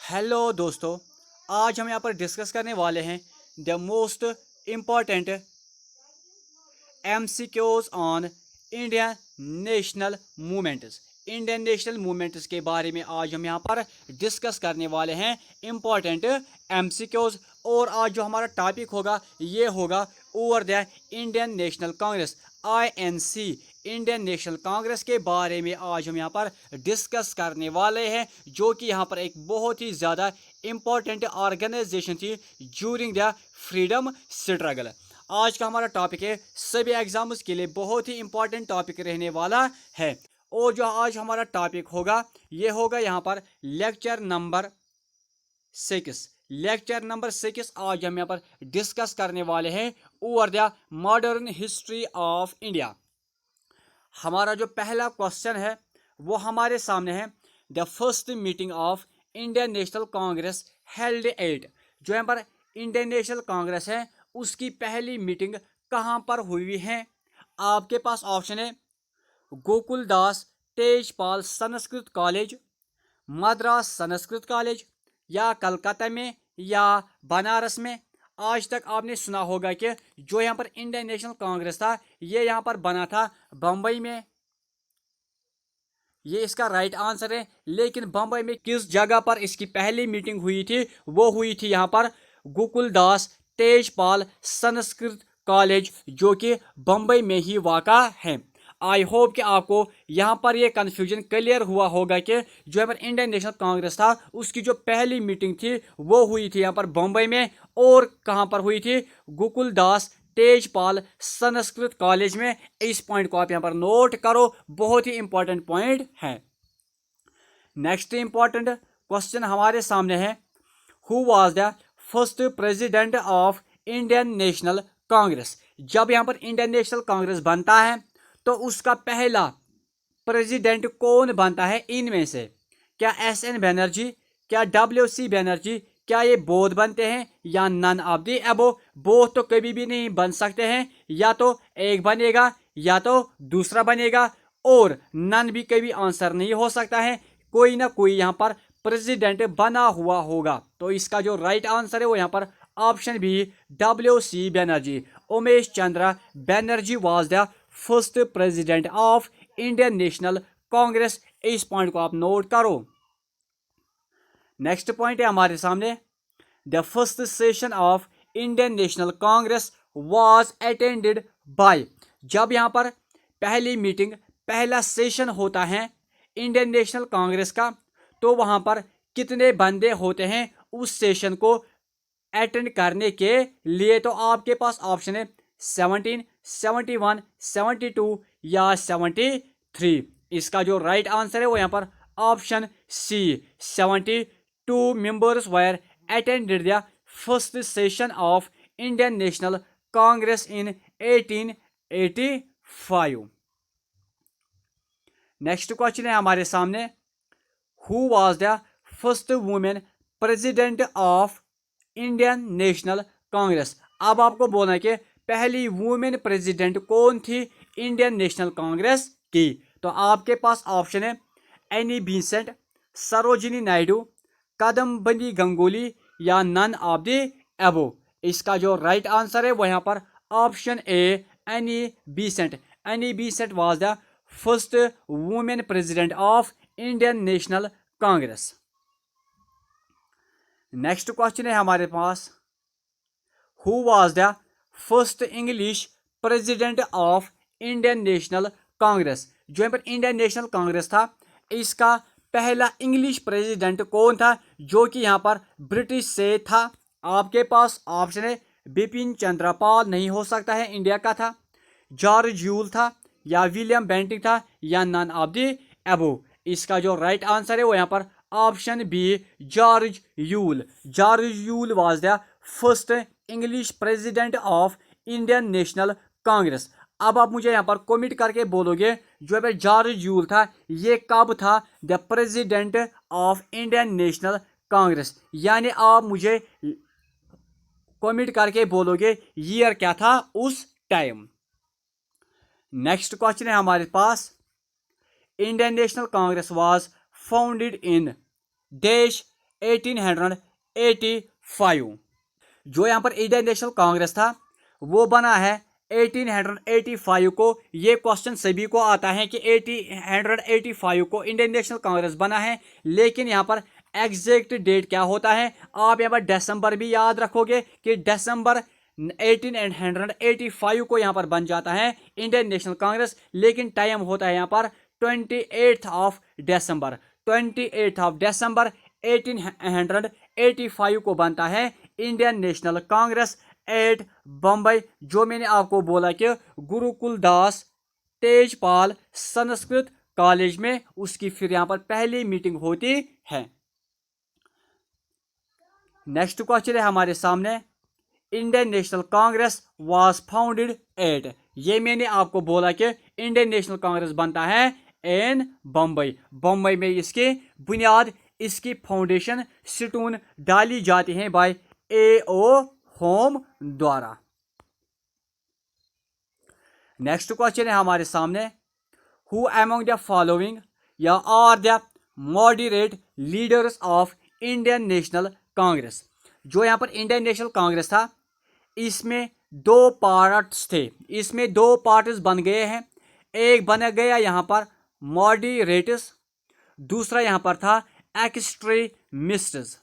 Hello दोस्तों। आज हम यहाँ पर डिस्कस करने वाले हैं the most important MCQs on Indian national movements. Indian national movements के बारे में आज हम यहाँ पर डिस्कस करने वाले हैं इम्पॉर्टेंट एमसीक्यूज। और आज जो हमारा टॉपिक होगा ये होगा over the Indian national Congress INC. Indian national Congress के बारे में आज हम यहाँ पर डिस्कस करने वाले हैं, जो कि यहाँ पर एक बहुत ही ज़्यादा इम्पोर्टेंट ऑर्गेनाइजेशन थी ज्यूरिंग द फ्रीडम स्ट्रगल। आज का हमारा टॉपिक है सभी एग्जाम्स के लिए बहुत ही इंपॉर्टेंट टॉपिक रहने वाला है। और जो आज हमारा टॉपिक होगा ये होगा यहाँ पर लेक्चर नंबर 6। लेक्चर नंबर 6 आज हम यहाँ पर डिस्कस करने वाले हैं over the modern history of India. हमारा जो पहला क्वेश्चन है वो हमारे सामने है, the first meeting of Indian national Congress held at. जो यहाँ पर इंडियन नेशनल कांग्रेस है उसकी पहली मीटिंग कहाँ पर हुई है? आपके पास ऑप्शन है गोकुलदास तेजपाल संस्कृत कॉलेज, मद्रास संस्कृत कॉलेज, या कलकत्ता में, या बनारस में। आज तक आपने सुना होगा कि जो यहाँ पर इंडियन नेशनल कांग्रेस था ये यहाँ पर बना था बम्बई में। ये इसका राइट आंसर है। लेकिन बम्बई में किस जगह पर इसकी पहली मीटिंग हुई थी? वो हुई थी यहाँ पर गोकुलदास तेजपाल संस्कृत कॉलेज, जो कि बम्बई में ही वाक़ा है। आई होप कि आपको यहाँ पर ये कन्फ्यूजन क्लियर हुआ होगा कि जो यहाँ पर इंडियन नेशनल कांग्रेस था उसकी जो पहली मीटिंग थी वो हुई थी यहाँ पर बम्बई में। और कहाँ पर हुई थी? गोकुलदास तेजपाल संस्कृत कॉलेज में। इस पॉइंट को आप यहाँ पर नोट करो, बहुत ही इंपॉर्टेंट पॉइंट है। नेक्स्ट इंपॉर्टेंट क्वेश्चन हमारे सामने है, who was the first president of Indian national Congress. जब यहाँ पर इंडियन नेशनल कांग्रेस बनता है तो उसका पहला प्रेसिडेंट कौन बनता है इनमें से? क्या एस.एन. बनर्जी, क्या डब्ल्यू.सी. बनर्जी, क्या ये बोथ बनते हैं, या none of the above? Both तो कभी भी नहीं बन सकते हैं, या तो एक बनेगा या तो दूसरा बनेगा, और नन भी कभी आंसर नहीं हो सकता है। कोई ना कोई यहाँ पर प्रेसिडेंट बना हुआ होगा। तो इसका जो राइट आंसर है वो यहाँ पर option B W C. Banerjee, Umesh Chandra Banerjee was the first president of Indian national Congress. इस पॉइंट को आप नोट करो। नेक्स्ट पॉइंट है हमारे सामने, the first session of Indian national Congress was attended by. जब यहाँ पर पहली मीटिंग, पहला सेशन होता है इंडियन नेशनल कांग्रेस का, तो वहाँ पर कितने बंदे होते हैं उस सेशन को अटेंड करने के लिए? तो आपके पास ऑप्शन है 17, 71, 72 या 73। इसका जो राइट आंसर है वो यहाँ पर option C 72 members were attended the first session of Indian national Congress in 1885। Next question है हमारे सामने, who was the first women president of Indian national Congress. अब आपको बोलना है कि पहली वुमेन प्रेसिडेंट कौन थी इंडियन नेशनल कांग्रेस की? तो आपके पास ऑप्शन है एनी बेसेंट, सरोजिनी नायडू, कादम्बनी गंगुली, या नन ऑफ द अबो। इसका जो राइट आंसर है वो यहाँ पर option A Annie Besant. Annie Besant was the first women president of Indian national Congress. Next question है हमारे पास, who was the first English president of Indian national Congress. जो यहाँ पर इंडियन नेशनल कांग्रेस था इसका पहला इंग्लिश प्रेसिडेंट कौन था जो कि यहाँ पर ब्रिटिश से था? आपके पास ऑप्शन है बिपिन चंद्र पाल, नहीं हो सकता है, इंडिया का था, जॉर्ज यूल था, या विलियम बेंटिंग था, या नन ऑफ द अबो। इसका जो राइट आंसर है वो यहाँ पर option B George Yule. George Yule was the first English president of Indian national Congress. अब आप मुझे यहाँ पर कमेंट करके बोलोगे जो है जॉर्ज यूल था ये कब था the president of Indian national Congress? यानी आप मुझे कमेंट करके बोलोगे ईयर क्या था उस टाइम। नेक्स्ट क्वेश्चन है हमारे पास, Indian national Congress was founded in देश 1885। जो यहाँ पर इंडियन नेशनल कांग्रेस था वो बना है 1885 को। ये क्वेश्चन सभी को आता है कि 1885 को इंडियन नेशनल कांग्रेस बना है, लेकिन यहाँ पर एग्जैक्ट डेट क्या होता है। आप यहाँ पर दिसंबर भी याद रखोगे कि दिसंबर 1885 को यहाँ पर बन जाता है इंडियन नेशनल कांग्रेस, लेकिन टाइम होता है यहाँ पर 28 दिसंबर। 28 दिसंबर 1885 को बनता है इंडियन नेशनल कांग्रेस एट बम्बई। जो मैंने आपको बोला कि गुरुकुल दास तेजपाल संस्कृत कॉलेज में उसकी फिर यहाँ पर पहली मीटिंग होती है। नेक्स्ट क्वेश्चन है हमारे सामने, Indian national Congress was founded at. ये मैंने आपको बोला कि इंडियन नेशनल कांग्रेस बनता है इन बम्बई। बम्बई में इसकी बुनियाद, इसकी फाउंडेशन स्टोन डाली जाती है बाय A.O. होम द्वारा। नेक्स्ट क्वेश्चन है हमारे सामने, हु अमंग द फॉलोइंग या are the moderate leaders of Indian national Congress. जो यहाँ पर इंडियन नेशनल कांग्रेस था इसमें दो पार्ट्स थे, इसमें दो पार्ट्स बन गए हैं। एक बन गया यहाँ पर मॉडरेट्स, दूसरा यहाँ पर था एक्सट्रीमिस्ट्स।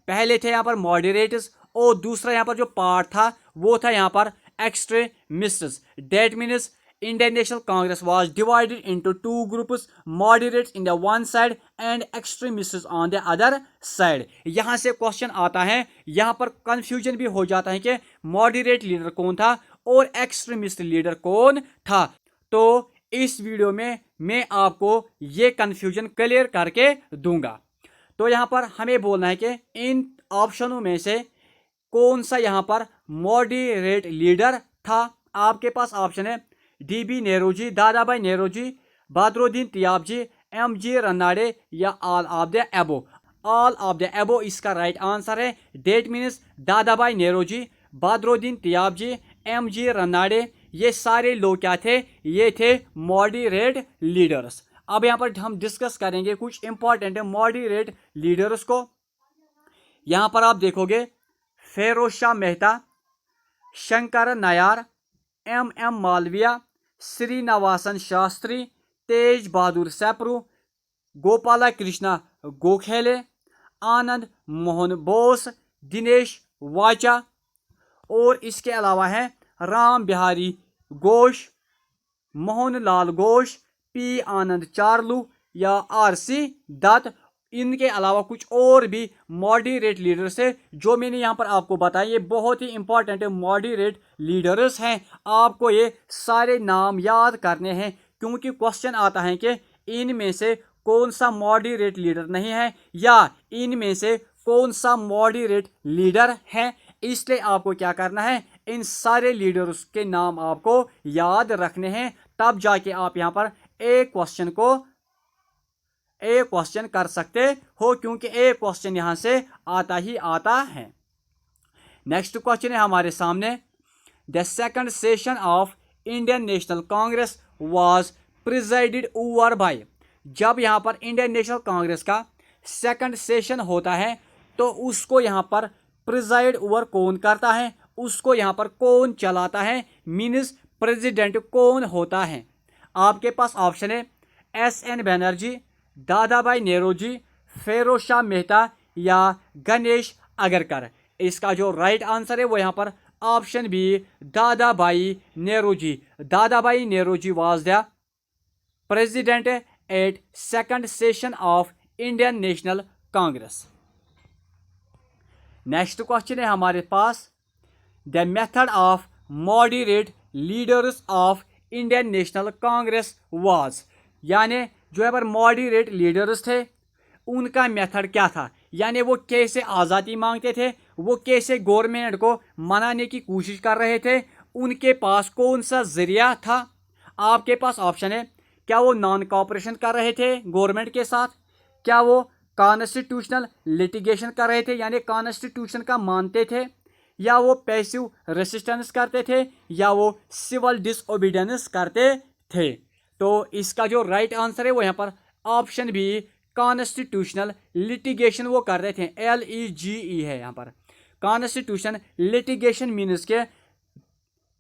पहले थे यहाँ पर मॉडरेट्स और दूसरा यहाँ पर जो पार्ट था वो था यहाँ पर extremists. That means Indian national Congress was divided into two groups, moderates in the one side and extremists on the other side. यहाँ से क्वेश्चन आता है, यहाँ पर कंफ्यूजन भी हो जाता है कि मॉडरेट लीडर कौन था और एक्सट्रीमिस्ट लीडर कौन था। तो इस वीडियो में मैं आपको ये कंफ्यूजन क्लियर करके दूंगा। तो यहाँ पर हमें बोलना है कि इन ऑप्शनों में से कौन सा यहाँ पर मॉडरेट लीडर था। आपके पास ऑप्शन है DB Nehru ji, Dadabhai Nehru ji, Badruddin तियाबजी, MG Ranade या ऑल ऑफ द एबो। ऑल ऑफ द एबो इसका राइट आंसर है। डेट मीन्स दादा भाई नेहरूजी, बदरुद्दीन तियाबजी, MG रनाडे, ये सारे लोग क्या थे, ये थे मॉडरेट लीडर्स। अब यहाँ पर हम डिस्कस करेंगे कुछ इंपॉर्टेंट मॉडरेट लीडर्स को। यहाँ पर आप देखोगे फेरोज शाह मेहता, शंकर नायर, MM मालविया, श्रीनिवासन शास्त्री, तेज बहादुर सप्रू, गोपाला कृष्णा गोखले, आनंद मोहन बोस, दिनेश वाचा और इसके अलावा है राम बिहारी घोष, मोहन लाल घोष, P आनंद चारलू या RC दत्त। इनके अलावा कुछ और भी मॉडरेट लीडर्स है जो मैंने यहाँ पर आपको बताया। ये बहुत ही इंपॉर्टेंट मॉडरेट लीडर्स हैं, आपको ये सारे नाम याद करने हैं क्योंकि क्वेश्चन आता है कि इनमें से कौन सा मॉडरेट लीडर नहीं है या इनमें से कौन सा मॉडरेट लीडर है। इसलिए आपको क्या करना है, इन सारे लीडर्स के नाम आपको याद रखने हैं, तब जाके आप यहाँ पर एक क्वेश्चन कर सकते हो क्योंकि एक क्वेश्चन यहाँ से आता ही आता है। नेक्स्ट क्वेश्चन है हमारे सामने, the second session of Indian national Congress was presided over by. जब यहाँ पर इंडियन नेशनल कांग्रेस का सेकंड सेशन होता है तो उसको यहाँ पर प्रिजाइड ओवर कौन करता है, उसको यहाँ पर कौन चलाता है, मीन्स प्रेसिडेंट कौन होता है। आपके पास ऑप्शन है SN बनर्जी, दादा भाई नेहरूजी, फेरोज शाह मेहता या गणेश अगरकर। इसका जो राइट आंसर है वो यहाँ पर ऑप्शन बी दादा भाई Naoroji. Dadabhai Naoroji was the president at second session of Indian national Congress. Next question है हमारे पास, the method of moderate leaders of Indian national Congress was. यानी जो यहाँ पर मॉडरेट लीडर्स थे उनका मेथड क्या था, यानी वो कैसे आज़ादी मांगते थे, वो कैसे गवर्नमेंट को मनाने की कोशिश कर रहे थे, उनके पास कौन सा जरिया था। आपके पास ऑप्शन है, क्या वो नॉन कोऑपरेशन कर रहे थे गवर्नमेंट के साथ, क्या वो कॉन्स्टिट्यूशनल लिटिगेशन कर रहे थे यानी कॉन्स्टिट्यूशन का मानते थे, या वो पैसिव रेसिस्टेंस करते थे, या वो सिविल डिसओबीडियंस करते थे। तो इसका जो राइट आंसर है वो यहाँ पर ऑप्शन बी कॉन्स्टिट्यूशनल लिटिगेशन वो कर रहे थे, LEGE है यहाँ पर। कॉन्स्टिट्यूशन लिटिगेशन मीन्स के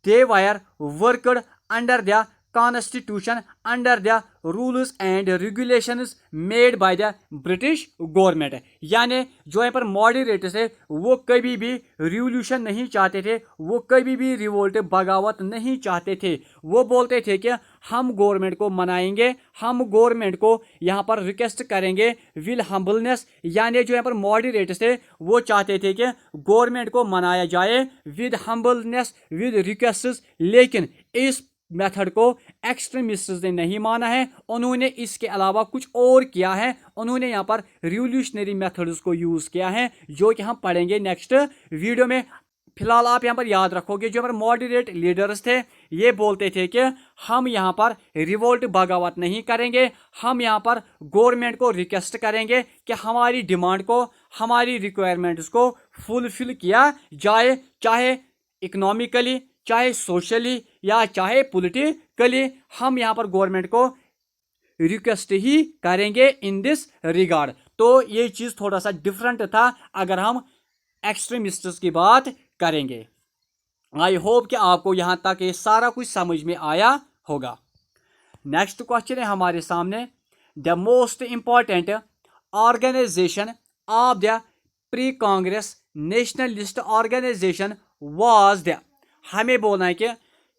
they were worked under the constitution, under the rules and regulations made by the British government। यानी जो यहाँ पर मॉडरेटर्स है वो कभी भी रिवोल्यूशन नहीं चाहते थे, वो कभी भी रिवोल्ट बगावत नहीं चाहते थे। वो बोलते थे कि हम गवर्नमेंट को मनाएंगे, हम गवर्नमेंट को यहाँ पर रिक्वेस्ट करेंगे विल हम्बलनेस। यानी जो यहाँ पर मॉडरेटर्स थे वो चाहते थे कि गवर्नमेंट को मनाया जाए विद हम्बलनेस, विद रिक्वेस्ट। लेकिन इस मेथड को एक्सट्रीमिस्ट्स ने नहीं माना है, उन्होंने इसके अलावा कुछ और किया है। उन्होंने यहाँ पर रिवोल्यूशनरी मेथड्स को यूज़ किया है, जो कि हम पढ़ेंगे नेक्स्ट वीडियो में। फिलहाल आप यहाँ पर याद रखोगे जो पर मॉडरेट लीडर्स थे ये बोलते थे कि हम यहाँ पर रिवोल्ट बगावत नहीं करेंगे, हम यहाँ पर गवर्नमेंट को रिक्वेस्ट करेंगे कि हमारी डिमांड को, हमारी रिक्वायरमेंट्स को फुलफिल किया जाए, चाहे इकोनॉमिकली, चाहे सोशली या चाहे पॉलिटिकली। हम यहाँ पर गवर्नमेंट को रिक्वेस्ट ही करेंगे इन दिस रिगार्ड। तो ये चीज़ थोड़ा सा डिफरेंट था अगर हम एक्सट्रीमिस्ट्स की बात करेंगे। आई होप कि आपको यहाँ तक ये सारा कुछ समझ में आया होगा। नेक्स्ट क्वेश्चन है हमारे सामने, the most important organisation of the pre Congress nationalist organisation was the. हमें बोलना है कि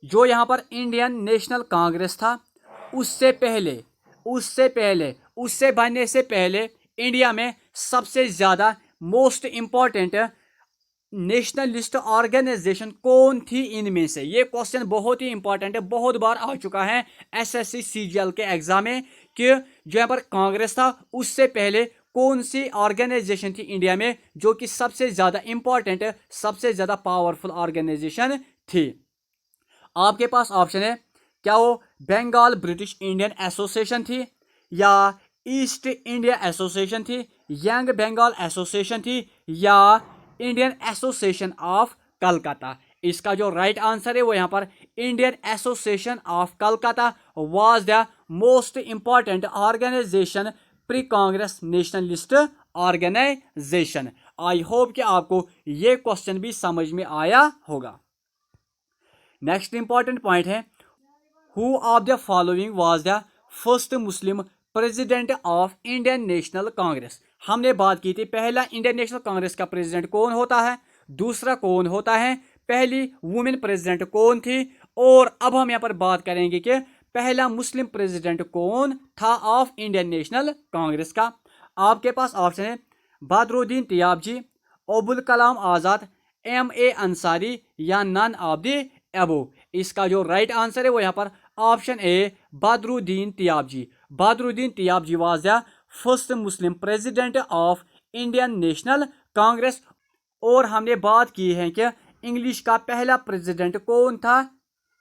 जो यहाँ पर इंडियन नेशनल कांग्रेस था उससे बनने से पहले इंडिया में सबसे ज़्यादा मोस्ट इम्पॉर्टेंट नेशनलिस्ट ऑर्गेनाइजेशन कौन थी इनमें से। ये क्वेश्चन बहुत ही इंपॉर्टेंट है, बहुत बार आ चुका है SSC CGL के एग्जाम में कि जो यहाँ पर कांग्रेस था उससे पहले कौन सी ऑर्गेनाइजेशन थी इंडिया में जो कि सबसे ज़्यादा इंपॉर्टेंट, सबसे ज़्यादा पावरफुल ऑर्गेनाइजेशन थी। आपके पास ऑप्शन है, क्या वो बंगाल ब्रिटिश इंडियन एसोसिएशन थी, या ईस्ट इंडिया एसोसिएशन थी, यंग बंगाल एसोसिएशन थी, या इंडियन एसोसिएशन ऑफ कलकत्ता। इसका जो राइट आंसर है वो यहाँ पर Indian Association of Calcutta was the most important organisation pre Congress nationalist organisation. I hope कि आपको ये क्वेश्चन भी समझ में आया होगा। नेक्स्ट इंपॉर्टेंट पॉइंट है, who of the following was the first Muslim president of Indian national Congress. हमने बात की थी पहला इंडियन नेशनल कांग्रेस का प्रेसिडेंट कौन होता है, दूसरा कौन होता है, पहली वुमेन प्रेसिडेंट कौन थी, और अब हम यहाँ पर बात करेंगे कि पहला मुस्लिम प्रेसिडेंट कौन था ऑफ इंडियन नेशनल कांग्रेस का। आपके पास ऑप्शन है बदरुद्दीन तियाबजी, अबुल कलाम आज़ाद, MA अंसारी, या नन ऑफ द अबव। इसका जो राइट आंसर है वो यहाँ पर option A Badruddin Tyabji. Badruddin Tyabji was the first Muslim president of Indian national Congress. और हमने बात की है कि इंग्लिश का पहला प्रेसिडेंट कौन था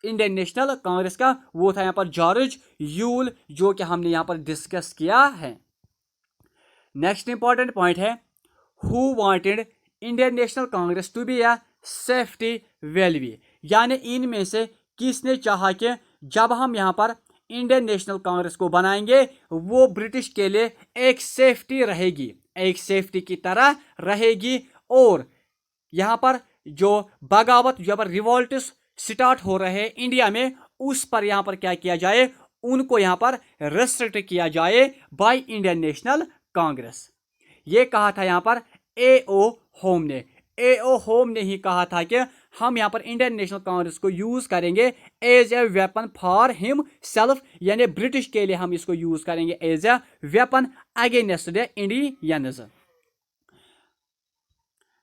इंडियन नेशनल कांग्रेस का, वो था यहाँ पर जॉर्ज यूल, जो कि हमने यहाँ पर डिस्कस किया है। नेक्स्ट इंपॉर्टेंट पॉइंट है, who wanted Indian national Congress to be a safety valve. यानी इनमें से किसने चाहा कि जब हम यहाँ पर इंडियन नेशनल कांग्रेस को बनाएंगे वो ब्रिटिश के लिए एक सेफ्टी रहेगी, एक सेफ्टी की तरह रहेगी, और यहाँ पर जो बगावत, यहाँ पर रिवोल्ट्स स्टार्ट हो रहे हैं इंडिया में, उस पर यहाँ पर क्या किया जाए, उनको यहाँ पर रेस्ट्रिक्ट किया जाए बाय इंडियन नेशनल कांग्रेस। ये कहा था यहाँ पर A.O. होम ने। A.O. होम ने ही कहा था कि हम यहाँ पर इंडियन नेशनल कांग्रेस को यूज करेंगे as a weapon for himself, यानी ब्रिटिश के लिए हम इसको यूज करेंगे as a weapon against the Indians.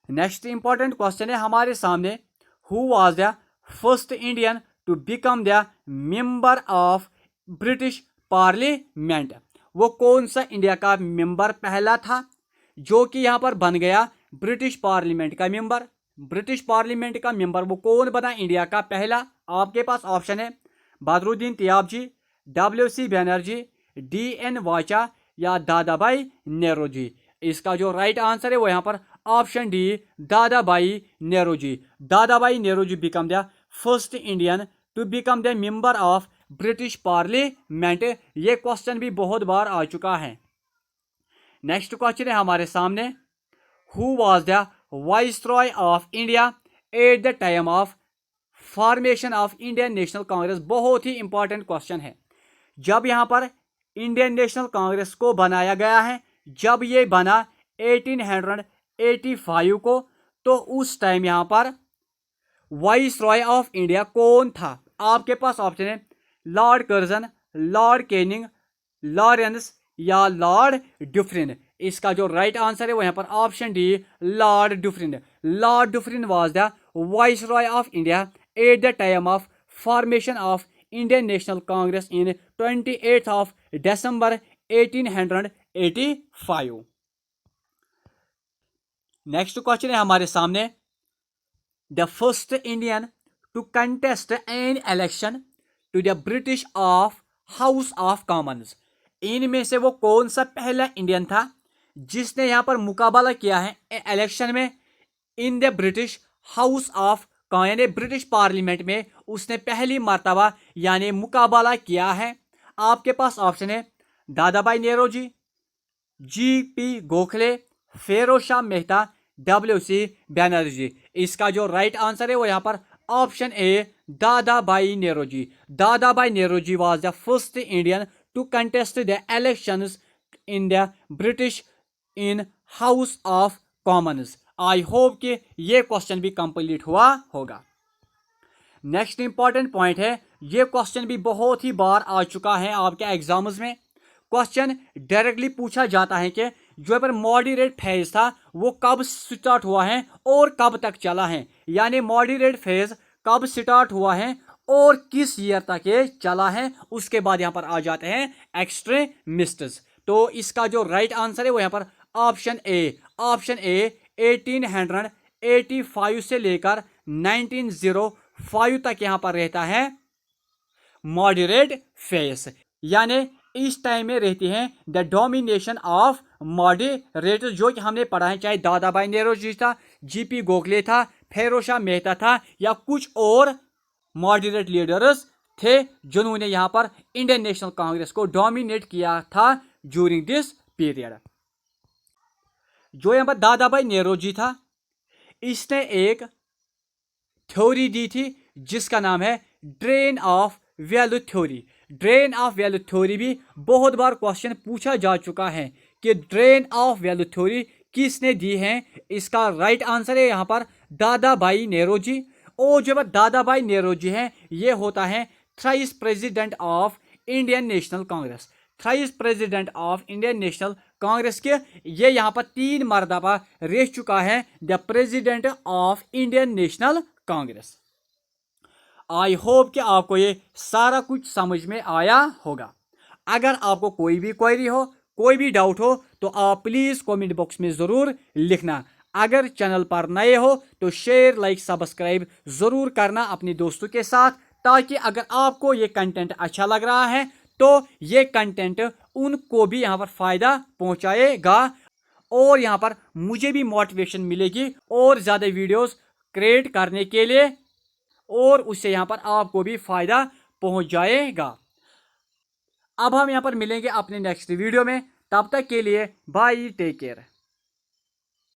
Next important question है हमारे सामने, who was the first Indian to become the member of British parliament. वो कौन सा इंडिया का मेंबर पहला था जो कि यहाँ पर बन गया ब्रिटिश पार्लियामेंट का मेंबर। ब्रिटिश पार्लियामेंट का मेंबर वो कौन बना इंडिया का पहला। आपके पास ऑप्शन है बदरुद्दीन तियाबजी, WC बनर्जी, D.N. वाचा, या दादाभाई नेहरूजी। इसका जो राइट आंसर है वो यहाँ पर option D Dadabhai Naoroji. Dadabhai Naoroji became the first Indian to become the member of British parliament. ये क्वेश्चन भी बहुत बार आ चुका है। नेक्स्ट क्वेश्चन है हमारे सामने, who was the viceroy of India at the time of formation of Indian national Congress. बहुत ही इंपॉर्टेंट क्वेश्चन है। जब यहाँ पर इंडियन नेशनल कांग्रेस को बनाया गया है, जब ये बना 1885 को, तो उस टाइम यहाँ पर वाइसरॉय ऑफ इंडिया कौन था? आपके पास ऑप्शन है Lord Curzon, Lord Canning, Lawrence या लॉर्ड डुफरिन। इसका जो राइट आंसर है वो यहाँ पर option D, Lord Dufferin. Lord Dufferin was the viceroy of India at the time of formation of Indian national Congress in 28 of December 1885। Next question है हमारे सामने, the first Indian to contest an election to the British of House of Commons. इनमें से वो कौन सा पहला Indian था जिसने यहाँ पर मुकाबला किया है इलेक्शन में इन द ब्रिटिश हाउस ऑफ, यानी ब्रिटिश पार्लियामेंट में उसने पहली मर्तबा यानी मुकाबला किया है। आपके पास ऑप्शन है दादा भाई नेहरू जी, गोखले, फिरोज शाह मेहता, WC बनर्जी। इसका जो राइट आंसर है वो यहाँ पर ऑप्शन ए, दादा भाई Nehru. Dadabhai Nehru was the first Indian to contest the elections in the British in House of Commons. I hope कि ये क्वेश्चन भी कंप्लीट हुआ होगा। नेक्स्ट इंपॉर्टेंट पॉइंट है, ये क्वेश्चन भी बहुत ही बार आ चुका है आपके एग्जाम्स में। क्वेश्चन डायरेक्टली पूछा जाता है कि जो पर मॉडरेट फेज था वो कब स्टार्ट हुआ है और कब तक चला है, यानी मॉडरेट फेज कब स्टार्ट हुआ है और किस ईयर तक ये चला है। उसके बाद यहाँ पर आ जाते हैं एक्सट्रीमिस्ट्स। तो इसका जो राइट आंसर है वो यहाँ पर ऑप्शन ए, 1885 से लेकर 1905 तक यहाँ पर रहता है मॉडरेट फेज, यानी इस टाइम में रहती हैं द डोमिनेशन ऑफ मॉडरेट, जो कि हमने पढ़ा है, चाहे दादा भाई नेहरू जी था, GP गोखले था, फिरोज शाह मेहता था या कुछ और मॉडरेट लीडर्स थे जिन्होंने यहाँ पर इंडियन नेशनल कांग्रेस को डोमिनेट किया था ड्यूरिंग दिस पीरियड। जो यहाँ पर दादा भाई नेहरू जी था, इसने एक थ्योरी दी थी जिसका नाम है drain of value theory. Drain of value theory भी बहुत बार क्वेश्चन पूछा जा चुका है कि ड्रेन ऑफ वैल्यू थ्योरी किसने दी है। इसका राइट आंसर है यहाँ पर दादा भाई नेहरू जी। और जो दादा भाई नेहरू जी हैं, ये होता है thrice president of Indian national Congress. Thrice president of Indian national Congress के ये यहाँ पर 3 मरतबा रह चुका है the president of Indian national Congress. I hope कि आपको ये सारा कुछ समझ में आया होगा। अगर आपको कोई भी क्वेरी हो, कोई भी डाउट हो, तो आप प्लीज़ कमेंट बॉक्स में ज़रूर लिखना। अगर चैनल पर नए हो तो शेयर, लाइक, सब्सक्राइब ज़रूर करना अपने दोस्तों के साथ, ताकि अगर आपको ये कंटेंट अच्छा लग रहा है तो ये कंटेंट उनको भी यहाँ पर फ़ायदा पहुँचाएगा और यहाँ पर मुझे भी मोटिवेशन मिलेगी और ज़्यादा वीडियोस क्रिएट करने के लिए, और उससे यहाँ पर आपको भी फ़ायदा पहुँच जाएगा। अब हम यहाँ पर मिलेंगे अपने नेक्स्ट वीडियो में, तब तक के लिए बाय, टेक केयर।